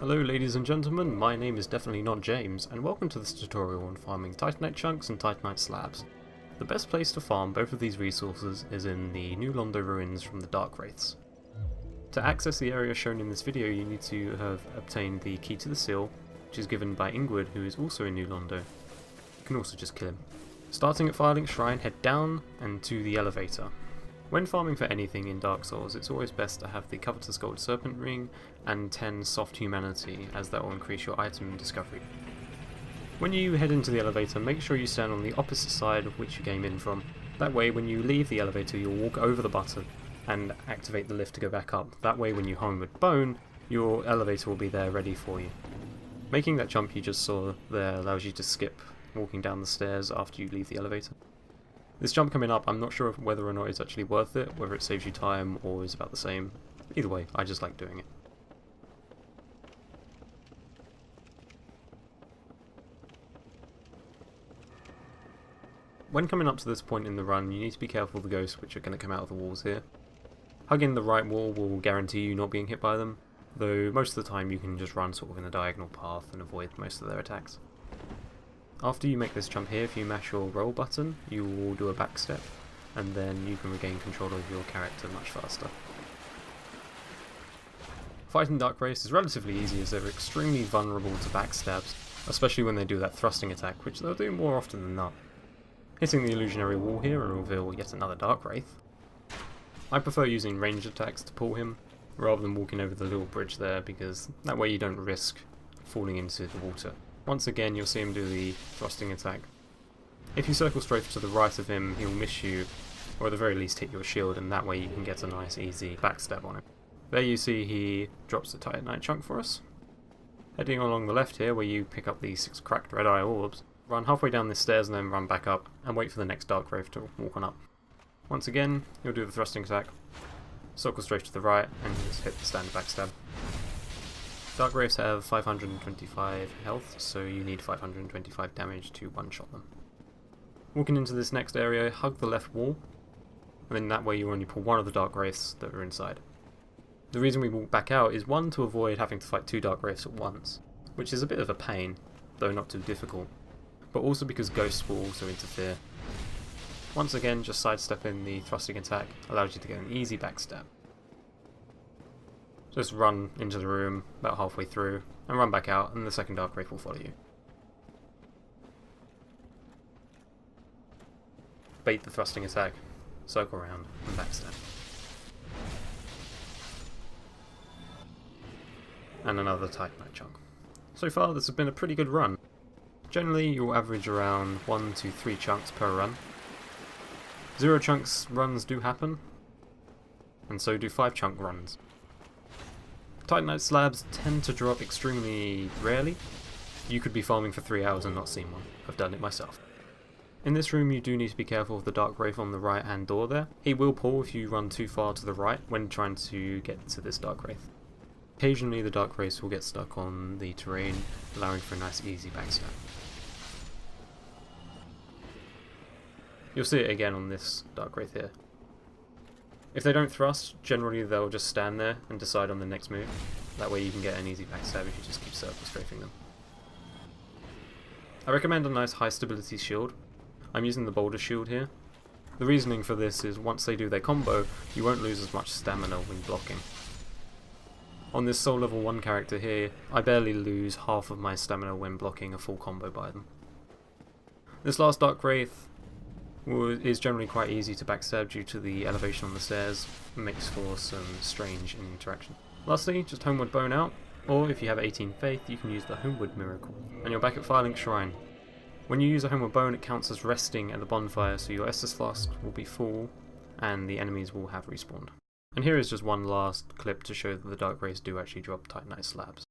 Hello ladies and gentlemen, my name is definitely not James, and welcome to this tutorial on farming Titanite chunks and Titanite slabs. The best place to farm both of these resources is in the New Londo ruins from the Dark Wraiths. To access the area shown in this video you need to have obtained the key to the seal, which is given by Ingward, who is also in New Londo. You can also just kill him. Starting at Firelink Shrine, head down and to the elevator. When farming for anything in Dark Souls, it's always best to have the Covetous Gold Serpent Ring and 10 Soft Humanity, as that will increase your item discovery. When you head into the elevator, make sure you stand on the opposite side of which you came in from. That way when you leave the elevator you'll walk over the button and activate the lift to go back up. That way when you homeward bone, your elevator will be there ready for you. Making that jump you just saw there allows you to skip walking down the stairs after you leave the elevator. This jump coming up, I'm not sure whether or not it's actually worth it, whether it saves you time or is about the same. Either way, I just like doing it. When coming up to this point in the run, you need to be careful of the ghosts which are going to come out of the walls here. Hugging the right wall will guarantee you not being hit by them, though most of the time you can just run sort of in a diagonal path and avoid most of their attacks. After you make this jump here, if you mash your roll button, you will do a back step, and then you can regain control of your character much faster. Fighting Dark Wraiths is relatively easy as they're extremely vulnerable to backstabs, especially when they do that thrusting attack, which they'll do more often than not. Hitting the illusionary wall here will reveal yet another Dark Wraith. I prefer using ranged attacks to pull him, rather than walking over the little bridge there, because that way you don't risk falling into the water. Once again you'll see him do the thrusting attack. If you circle straight to the right of him he'll miss you, or at the very least hit your shield, and that way you can get a nice easy backstab on him. There you see he drops the Titanite chunk for us. Heading along the left here where you pick up the 6 cracked red eye orbs, run halfway down the stairs and then run back up and wait for the next Dark Wraith to walk on up. Once again you'll do the thrusting attack, circle straight to the right and just hit the standard backstab. Dark Wraiths have 525 health, so you need 525 damage to one-shot them. Walking into this next area, hug the left wall, and then that way you only pull one of the Dark Wraiths that are inside. The reason we walk back out is one, to avoid having to fight 2 Dark Wraiths at once, which is a bit of a pain, though not too difficult, but also because ghosts will also interfere. Once again, just sidestepping the thrusting attack allows you to get an easy backstab. Just run into the room about halfway through and run back out, and the second Dark Wraith will follow you. Bait the thrusting attack, circle around and backstab. And another Titanite chunk. So far this has been a pretty good run. Generally you'll average around 1 to 3 chunks per run. 0 chunks runs do happen, and so do 5 chunk runs. Titanite slabs tend to drop extremely rarely. You could be farming for 3 hours and not seen one. I've done it myself. In this room you do need to be careful of the Dark Wraith on the right hand door there. He will pull if you run too far to the right when trying to get to this Dark Wraith. Occasionally the Dark Wraiths will get stuck on the terrain, allowing for a nice easy backstab. You'll see it again on this Dark Wraith here. If they don't thrust, generally they'll just stand there and decide on the next move. That way you can get an easy backstab if you just keep circle strafing them. I recommend a nice high stability shield. I'm using the boulder shield here. The reasoning for this is once they do their combo, you won't lose as much stamina when blocking. On this soul level 1 character here, I barely lose half of my stamina when blocking a full combo by them. This last Dark Wraith is generally quite easy to backstab due to the elevation on the stairs. It makes for some strange interaction. Lastly, just homeward bone out, or if you have 18 faith you can use the homeward miracle, and you're back at Firelink Shrine. When you use a homeward bone it counts as resting at the bonfire, so your Estus flask will be full and the enemies will have respawned. And here is just one last clip to show that the Dark Wraiths do actually drop Titanite slabs.